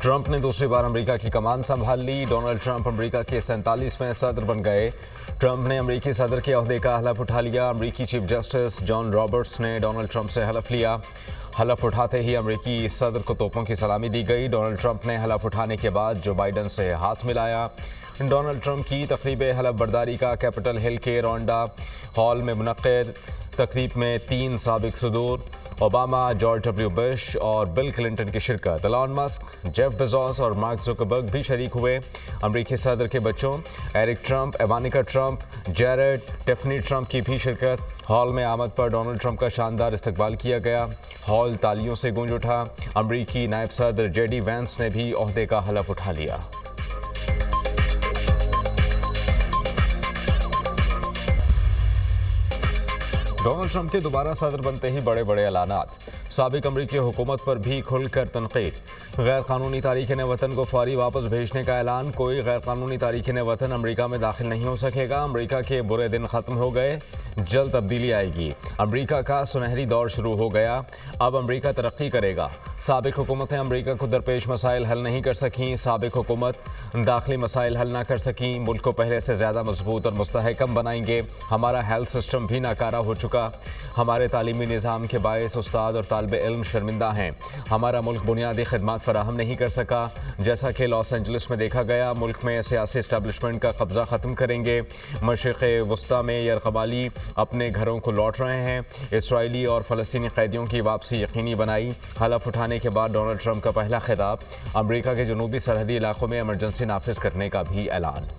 Trump ने दूसरी बार America की कमान संभाल ली। डोनाल्ड ट्रंप अमेरिका के 47वें सदर बन गए। ट्रंप ने अमेरिकी सदर के ओहदे का हलफ उठा लिया। अमेरिकी चीफ जस्टिस जॉन रॉबर्ट्स ने डोनाल्ड ट्रंप से हलफ लिया। हलफ उठाते ही अमेरिकी सदर को तोपों की सलामी दी गई। डोनाल्ड ट्रंप ने हलफ उठाने के बाद जो बाइडन से हाथ मिलाया। डोनाल्ड ट्रंप की तकरीब हलफ बर्दारी का कैपिटल हिल के रोंडा हॉल में मुनक्किद तकरीब में 3 साबिक सदूर ओबामा, जॉर्ज डब्ल्यू बुश और बिल क्लिंटन की शिरकत। एलन मस्क, जेफ बेजोस और मार्क जुकरबर्ग भी शरीक हुए। अमेरिकी सदर के बच्चों Eric Trump, Ivanka Trump, Jared, Tiffany Trump की भी शिरकत। हॉल में आमद पर डोनाल्ड ट्रंप का शानदार इस्तकबाल किया गया। हॉल तालियों से गूंज उठा। अमेरिकी नायब सदर जेडी वैंस ने भी ओहदे का हलफ उठा लिया। डोनाल्ड ट्रंप के दोबारा सदर बनते ही बड़े बड़े ऐलानात। साबिक अमरीकी हुकूमत पर भी खुलकर तनकीद। गैर कानूनी तारीखिन वतन को फौरी वापस भेजने का ऐलान। कोई गैर कानूनी तारीखिन वतन अमरीका में दाखिल नहीं हो सकेगा। अमरीका के बुरे दिन खत्म हो गए, जल्द तब्दीली आएगी। अमरीका का सुनहरी दौर शुरू हो गया, अब अमरीका तरक्की करेगा। साबिक हुकूमतें अमरीका को दरपेश मसाइल हल नहीं कर सकीं। साबिक हुकूमत दाखिली मसाइल हल ना कर सकीं। मुल्क को पहले से ज़्यादा मजबूत और मुस्तहकम बनाएंगे। हमारा हेल्थ सिस्टम भी नाकारा हो चुका। हमारे तालीमी निज़ाम के बायस उस्ताद और तालिब इल्म शर्मिंदा हैं। हमारा मुल्क बुनियादी खिदमात फराहम नहीं कर सका। जैसा कि लॉस एंजलिस में देखा गया, मुल्क में सियासी इस्टेब्लिशमेंट का कब्जा ख़त्म करेंगे। मशरिक़ वस्ता में यरक़बाली अपने घरों को लौट रहे हैं। इसराइली और फ़लस्तीनी कैदियों की वापसी यकीनी बनाई। हलफ उठाने के बाद डोनाल्ड ट्रंप का पहला खिताब। अमरीका के जनूबी सरहदी इलाकों में इमरजेंसी नाफिज करने का भी ऐलान।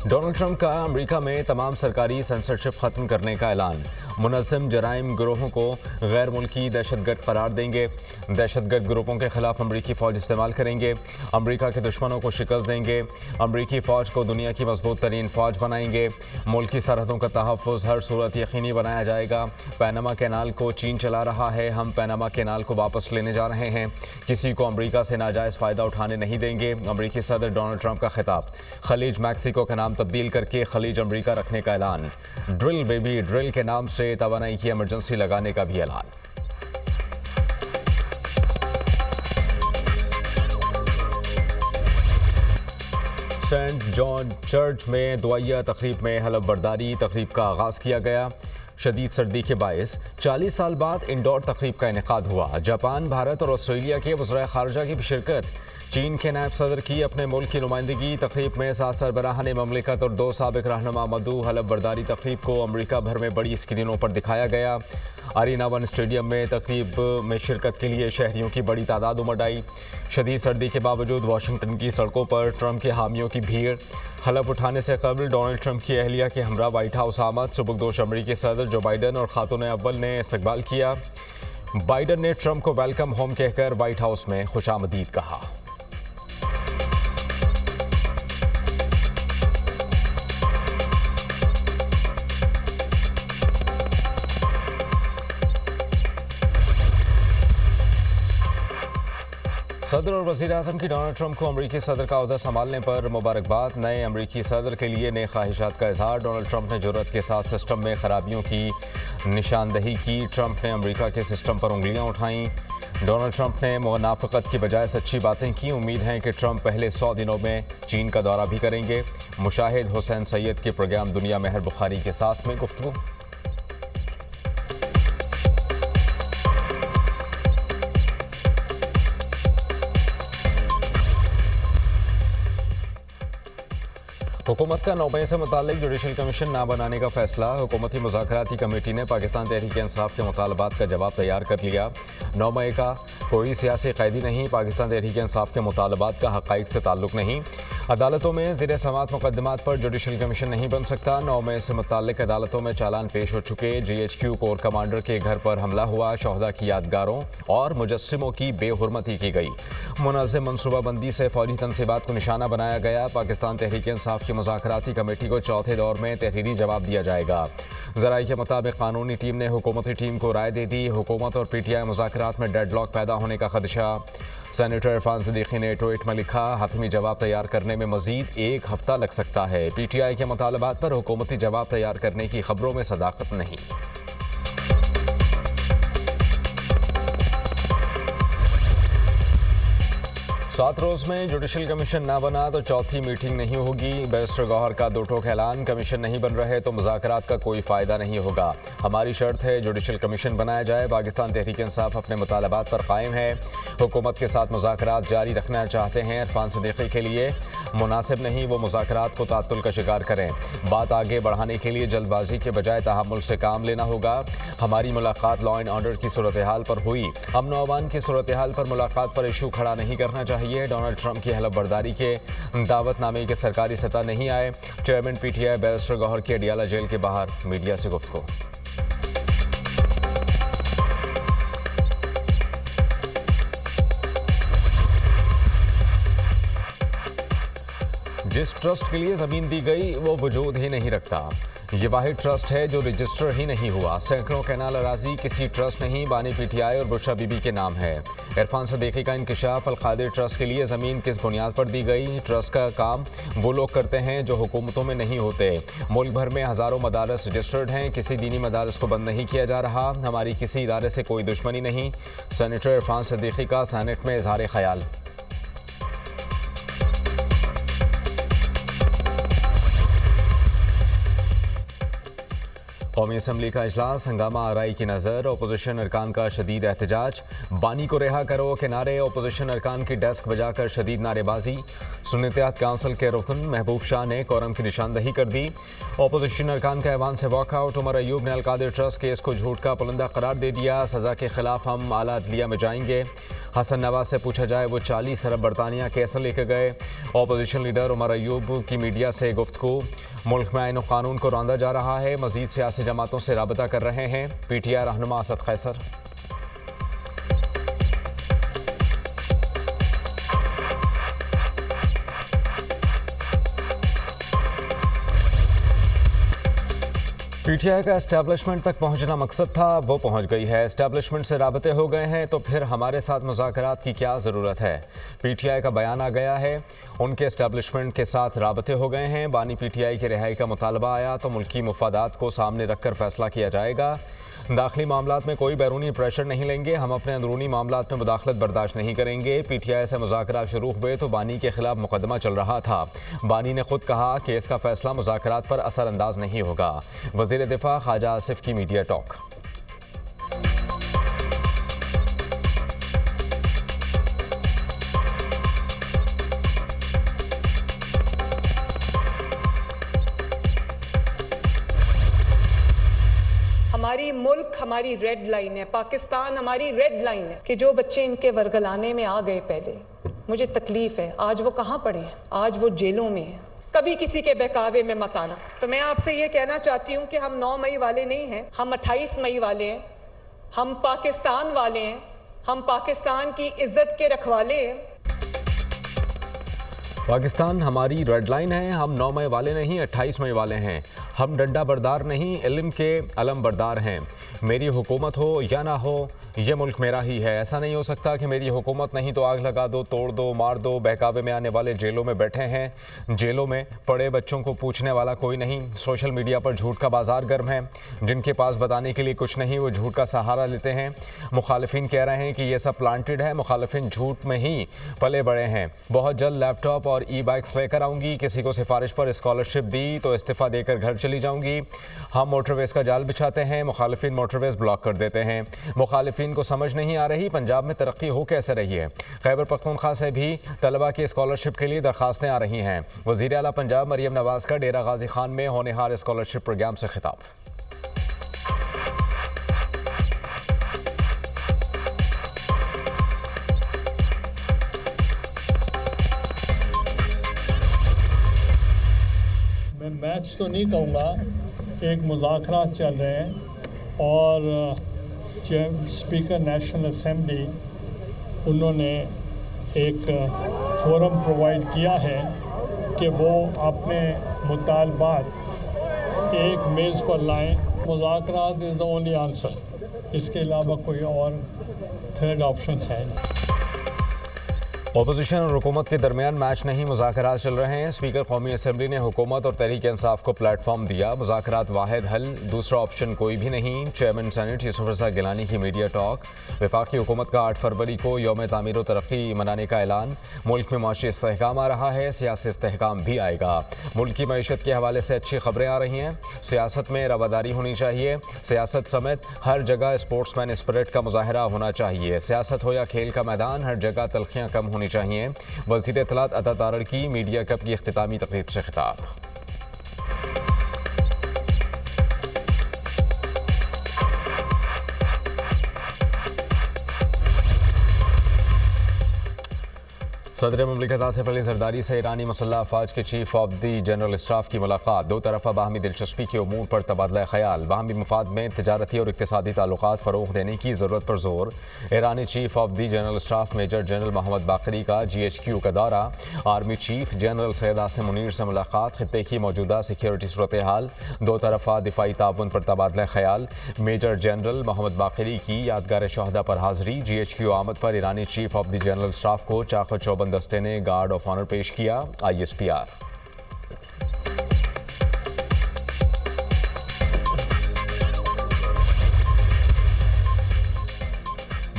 डोनाल्ड ट्रंप का अमेरिका में तमाम सरकारी सेंसरशिप खत्म करने का ऐलान। मुनज़्ज़म जराइम गिरोहों को गैर मुल्की दहशतगर्द करार देंगे। दहशतगर्द ग्रुपों के खिलाफ अमरीकी फ़ौज इस्तेमाल करेंगे। अमरीका के दुश्मनों को शिकस्त देंगे। अमरीकी फ़ौज को दुनिया की मजबूत तरीन फ़ौज बनाएंगे। मुल्की सरहदों का तहफ़्फ़ुज़ हर सूरत यकीनी बनाया जाएगा। पैनामा कैनाल को चीन चला रहा है, हम पैनामा कैनाल को वापस लेने जा रहे हैं। किसी को अमरीका से नाजायज़ फ़ायदा उठाने नहीं देंगे। अमरीकी सदर डोनाल्ड ट्रंप का खिताब। खलीज मैक्सिको का नाम तब्दील करके खलीज अमरीका रखने का ऐलान। ड्रिल बेबी ड्रिल के नाम से तवानाई की इमरजेंसी लगाने का भी ऐलान। सेंट जॉन चर्च में दुआया तकरीब में हलफ बर्दारी तकरीब का आगाज़ किया गया। शदीद सर्दी के बायस 40 साल बाद इंडोर तकरीब का इनेकाद हुआ। जापान, भारत और ऑस्ट्रेलिया के वज़राए ख़ारजा की भी शिरकत। चीन के नायब सदर की अपने मुल्क की नुमाइंदगी। तकरीब में 7 सरबराहान ममलिकत और 2 साबिक रहनुमा मदू। हलफ बर्दारी तकरीब को अमरीका भर में बड़ी स्क्रीनों पर दिखाया गया। अरीना वन स्टेडियम में तकरीब में शिरकत के लिए शहरियों की बड़ी तादाद उमड़ आई। शदीद सर्दी के बावजूद वाशिंगटन की सड़कों पर ट्रंप के हामियों की भीड़। हलफ उठाने से कबल डोनाल्ड ट्रंप की अहलिया के हमरा वाइट हाउस आमद। सुबकदोश अमरीकी सदर जो बाइडन और खातून अव्वल ने इस्तकबाल किया। बाइडन ने ट्रंप को वेलकम होम कहकर वाइट हाउस में खुशामदीद कहा। सदर और वज़ीर आज़म की डोनाल्ड ट्रंप को अमरीकी सदर का ओहदा संभालने पर मुबारकबाद। नए अमरीकी सदर के लिए नए ख्वाहिशात का इजहार। डोनाल्ड ट्रंप ने जुर्रत के साथ सिस्टम में खराबियों की निशानदही की। ट्रंप ने अमरीका के सिस्टम पर उंगलियां उठाईं। डोनाल्ड ट्रंप ने मुनाफिकत की बजाय सच्ची बातें की। उम्मीद है कि ट्रंप पहले 100 दिनों में चीन का दौरा भी करेंगे। मुशाहिद हुसैन सैयद के प्रोग्राम दुनिया महर बुखारी के साथ में गुफ्तगू। हुकूमत का 9 मई से मुताल्लिक जुडिशल कमीशन ना बनाने का फैसला। हुकूमती मुज़ाकराती कमेटी ने पाकिस्तान तहरीक इंसाफ के मुतालबात का जवाब तैयार कर लिया। 9 मई का कोई सियासी कैदी नहीं। पाकिस्तान तहरीक इंसाफ के मुतालबात का हक़ाइक़ से ताल्लुक़ नहीं। अदालतों में ज़ेर समाअत मुकदमात पर जुडिशल कमीशन नहीं बन सकता। 9 मई से मुताल्लिक अदालतों में चालान पेश हो चुके। GHQ कोर कमांडर के घर पर हमला हुआ। शहदा की यादगारों और मुजस्सिमों की बेहुरमती की गई। मुनज़्ज़म मनसूबाबंदी से फौजी तनसीबात को निशाना बनाया गया। पाकिस्तान तहरीक इंसाफ की मुज़ाकराती कमेटी को चौथे दौर में तहरीरी जवाब दिया जाएगा। ज़राई के मुताबिक कानूनी टीम ने हुकूमती टीम को राय दे दी। हुकूमत और PTI मुज़ाकरात में डेडलॉक पैदा होने का खदशा। सेनेटर इरफान सिद्दीकी ने ट्वीट में लिखा, हतमी जवाब तैयार करने में मजीद 1 हफ्ता लग सकता है। PTI के मुतालबात पर हुकूमती जवाब तैयार करने की खबरों में सदाकत नहीं। 7 रोज में जुडिशल कमीशन ना बना तो चौथी मीटिंग नहीं होगी। बैरिस्टर गौहर का दो टोक ऐलान, कमीशन नहीं बन रहे तो मुज़ाकरात का कोई फ़ायदा नहीं होगा। हमारी शर्त है जुडिशल कमीशन बनाया जाए। पाकिस्तान तहरीक इंसाफ अपने मुतालबात पर कायम है। हुकूमत के साथ मुज़ाकरात जारी रखना चाहते हैं। इरफान सिद्दीकी के लिए मुनासिब नहीं वो मुज़ाकरात को तातुल का शिकार करें। बात आगे बढ़ाने के लिए जल्दबाजी के बजाय तहम्मुल से काम लेना होगा। हमारी मुलाकात लॉ एंड ऑर्डर की सूरत हाल पर हुई। अमन व अमान की सूरत हाल पर मुलाकात पर इशू खड़ा नहीं करना चाहिए। डोनाल्ड ट्रंप की हलफ बर्दारी के दावतनामे के सरकारी सतह नहीं आए। चेयरमैन PTI बैरिस्टर गौहर की अडियाला जेल के बाहर मीडिया से गुफ्तगू। जिस ट्रस्ट के लिए जमीन दी गई वो वजूद ही नहीं रखता। ये वाहिद ट्रस्ट है जो रजिस्टर ही नहीं हुआ। सैकड़ों कैनाल अराजी किसी ट्रस्ट नहीं, बानी PTI और बुशरा बीबी के नाम है। इरफान सिद्दीकी का इंकशाफ, अल-कादिर ट्रस्ट के लिए ज़मीन किस बुनियाद पर दी गई। ट्रस्ट का काम वो लोग करते हैं जो हुकूमतों में नहीं होते। मुल्क भर में हज़ारों मदारस रजिस्टर्ड हैं। किसी दीनी मदारस को बंद नहीं किया जा रहा। हमारी किसी इदारे से कोई दुश्मनी नहीं। सेनेटर इरफान सिद्दीकी का सेनेट में इजहार ख्याल। कौमी असम्बली का इजलास, हंगामा आराई की नज़र। अपोजिशन अरकान का शदीद एहतजाज। बानी को रिहा करो के नारे। अपोजिशन अरकान की डेस्क बजाकर शदीद नारेबाजी। सुन्नत काउंसिल के रुकन महबूब शाह ने कोरम की निशानदही कर दी। अपोजिशन अरकान का ऐवान से वॉकआउट। उमर अयूब ने अल-कादिर ट्रस्ट केस को झूठ का पुलिंदा करार दे दिया। सज़ा के खिलाफ हम आला अदलिया में जाएंगे। हसन नवाज से पूछा जाए वो 40 अरब बरतानिया कैसे लेकर गए। अपोजिशन लीडर उमर अयूब की मीडिया से गुफ्तगू। मुल्क में आईन कानून को रौंदा जा रहा है। मजीद सियासी जमातों से राबता कर रहे हैं। PTI रहनुमा असद कैसर। PTI का एस्टैब्लिशमेंट तक पहुंचना मकसद था, वो पहुंच गई है। एस्टैब्लिशमेंट से राबते हो गए हैं तो फिर हमारे साथ मुज़ाकरात की क्या ज़रूरत है। PTI का बयान आ गया है, उनके एस्टैब्लिशमेंट के साथ राबते हो गए हैं। बानी PTI की रिहाई का मुतालबा आया तो मुल्की मुफादात को सामने रखकर फैसला किया जाएगा। दाखिली मामलात में कोई बैरूनी प्रेशर नहीं लेंगे। हम अपने अंदरूनी मामलात में मुदाखलत बर्दाश्त नहीं करेंगे। PTI से मुज़ाकरात शुरू हुए तो बानी के खिलाफ मुकदमा चल रहा था। बानी ने खुद कहा कि इसका फैसला मुज़ाकरात पर असरअंदाज नहीं होगा। वज़ीर दिफा ख्वाजा आसिफ की मीडिया टॉक। हमारी मुल्क हमारी रेड लाइन है, पाकिस्तान हमारी रेड लाइन है कि जो बच्चे इनके वर्गलाने में आ गए पहले, मुझे तकलीफ है। आज वो कहाँ पड़े हैं? आज वो जेलों में हैं। कभी किसी के बहकावे में मत आना। तो मैं आपसे ये कहना चाहती हूँ कि हम 9 मई वाले नहीं हैं, हम 28 मई वाले हैं। हम पाकिस्तान वाले हैं, हम पाकिस्तान की इज्जत के रखवाले हैं। पाकिस्तान हमारी रेड लाइन है। हम 9 मई वाले नहीं, 28 मई वाले हैं। हम डंडा बरदार नहीं, इल्म के अलम बरदार हैं। मेरी हुकूमत हो या ना हो, ये मुल्क मेरा ही है। ऐसा नहीं हो सकता कि मेरी हुकूमत नहीं तो आग लगा दो, तोड़ दो, मार दो। बहकावे में आने वाले जेलों में बैठे हैं। जेलों में पड़े बच्चों को पूछने वाला कोई नहीं। सोशल मीडिया पर झूठ का बाजार गर्म है। जिनके पास बताने के लिए कुछ नहीं वो झूठ का सहारा लेते हैं। मुखालिफिन कह रहे हैं कि ये सब प्लांटेड है। मुखालिफिन झूठ में ही पले बड़े हैं। बहुत जल्द लैपटॉप और ई-बाइक्स लेकर आऊँगी। किसी को सिफारिश पर स्कॉलरशिप दी तो इस्तीफ़ा देकर घर चली जाऊँगी। हम मोटरवेज़ का जाल बिछाते हैं, मुखालिफिन मोटरवेज़ ब्लॉक कर देते हैं। मुखालिफिन को समझ नहीं आ रही पंजाब में तरक्की हो कैसे रही है। खैबर पख्तूनख्वा से भी तलबा की स्कॉलरशिप के लिए दरखास्तें आ रही हैं। वज़ीर आला पंजाब मरियम नवाज का डेरा गाजी खान में होनेहार स्कॉलरशिप प्रोग्राम से खिताब। मैं मैच तो नहीं कहूँगा, एक मुज़ाकरात चल रहे हैं और स्पीकर नेशनल असेंबली उन्होंने एक फोरम प्रोवाइड किया है कि वो अपने मुतालबात एक मेज़ पर लाएं। मुज़ाकरात इज़ द ओनली आंसर, इसके अलावा कोई और थर्ड ऑप्शन है नहीं। अपोजिशन और हुकूमत के दरमियान मैच नहीं, मुज़ाकरात चल रहे हैं। स्पीकर कौमी असम्बली ने हुकूमत और तहरीक इंसाफ को प्लेटफॉर्म दिया। मुज़ाकरात वाहिद हल, दूसरा ऑप्शन कोई भी नहीं। चेयरमैन सेनेट यूसुफ रज़ा गिलानी की मीडिया टॉक। वफाकी हुकूमत का 8 फरवरी को यौम तामीर व तरक्की मनाने का ऐलान। मुल्क में माशी इस्तेहकाम आ रहा है, सियासी इस्तेहकाम भी आएगा। मुल्क की मईशत के हवाले से अच्छी खबरें आ रही हैं। सियासत में रवादारी होनी चाहिए। सियासत समेत हर जगह स्पोर्ट्समैन स्पिरिट का मुजाहरा होना चाहिए। सियासत हो या खेल का मैदान, हर जगह तलखियाँ कम होनी चाहिए। वज़ीर इत्तलात अता तारड़ की मीडिया कप की इख्तितामी तकरीब से खिताब। सदर मुमलिकत आसिफ अली जरदारी से ईरानी मुसल्लह अफवाज के chief of the general staff की मुलाकात। दो तरफा बाहमी दिलचस्पी के उमूर पर तबादला ख्याल। बाहमी मुफाद में तजारती और इक्तिसादी ताल्लुकात फ़रोग़ देने की ज़रूरत पर जोर। ईरानी chief of the general staff major general Mohammad Bagheri का GHQ का दौरा। Army chief general Syed Asim Munir से मुलाकात। खित्ते की मौजूदा सिक्योरिटी सूरत हाल, दो तरफा दिफाई ताउन पर तबादला ख्याल। मेजर जनरल मोहम्मद बाकरी की यादगार शहदा पर हाज़री। GHQ आमद पर ईरानी chief of the general staff को चाक़ चौबंद दस्ते ने गार्ड ऑफ ऑनर पेश किया। ISPR।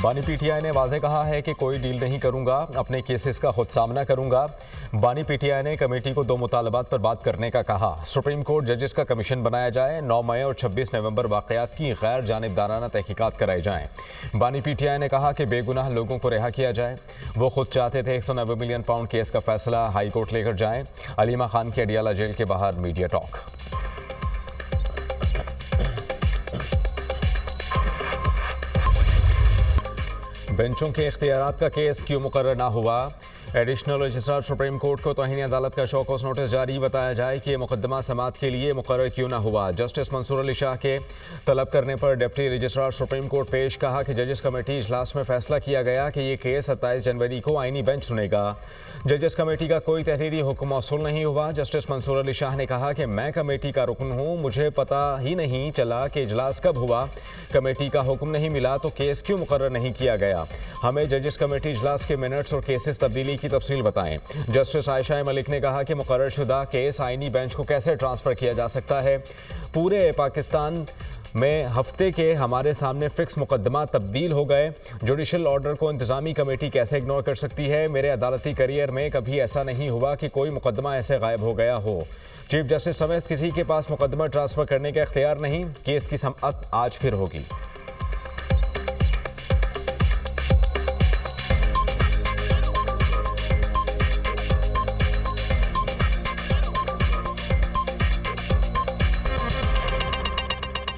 बानी PTI ने वाज़े कहा है कि कोई डील नहीं करूंगा, अपने केसेस का खुद सामना करूंगा। बानी PTI ने कमेटी को 2 मुतालबात पर बात करने का कहा। सुप्रीम कोर्ट जजेस का कमीशन बनाया जाए। 9 मई और 26 नवंबर वाक़यात की गैर जानिबदाराना तहकीकात कराई जाएं। बानी PTI ने कहा कि बेगुनाह लोगों को रिहा किया जाए। वो खुद चाहते थे 190 मिलियन पाउंड केस का फैसला हाई कोर्ट लेकर जाएं। अलीमा खान के अडियाला जेल के बाहर मीडिया टॉक। बेंचों के इख्तियारात का केस क्यों मुकर्रर ना हुआ। एडिशनल रजिस्ट्रार सुप्रीम कोर्ट को तौहीन अदालत का शौकस नोटिस जारी। बताया जाए कि मुकदमा समाअत के लिए मुकर्रर क्यों ना हुआ। जस्टिस मंसूर अली शाह के तलब करने पर डिप्टी रजिस्ट्रार सुप्रीम कोर्ट पेश। कहा कि जजेस कमेटी इजलास में फैसला किया गया कि ये केस 27 जनवरी को आईनी बेंच सुनेगा। जजेस कमेटी का कोई तहरीरी हुक्म मौसूल नहीं हुआ। जस्टिस मंसूर अली शाह ने कहा कि मैं कमेटी का रुकन हूँ, मुझे पता ही नहीं चला कि इजलास कब हुआ। कमेटी का हुक्म नहीं मिला तो केस क्यों मुकर्रर नहीं किया गया। हमें जजेस कमेटी इजलास के मिनट्स और केसेस तब्दीली की तफसील बताएं। जस्टिस आयशा मलिक ने कहा कि मुकर्रर शुदा केस आईनी बेंच को कैसे ट्रांसफ़र किया जा सकता है। पूरे पाकिस्तान में हफ्ते के हमारे सामने फिक्स मुकदमा तब्दील हो गए। जुडिशल ऑर्डर को इंतजामी कमेटी कैसे इग्नोर कर सकती है। मेरे अदालती करियर में कभी ऐसा नहीं हुआ कि कोई मुकदमा ऐसे गायब हो गया हो। चीफ जस्टिस समेत किसी के पास मुकदमा ट्रांसफ़र करने का इख्तियार नहीं। केस की समाअत आज फिर होगी।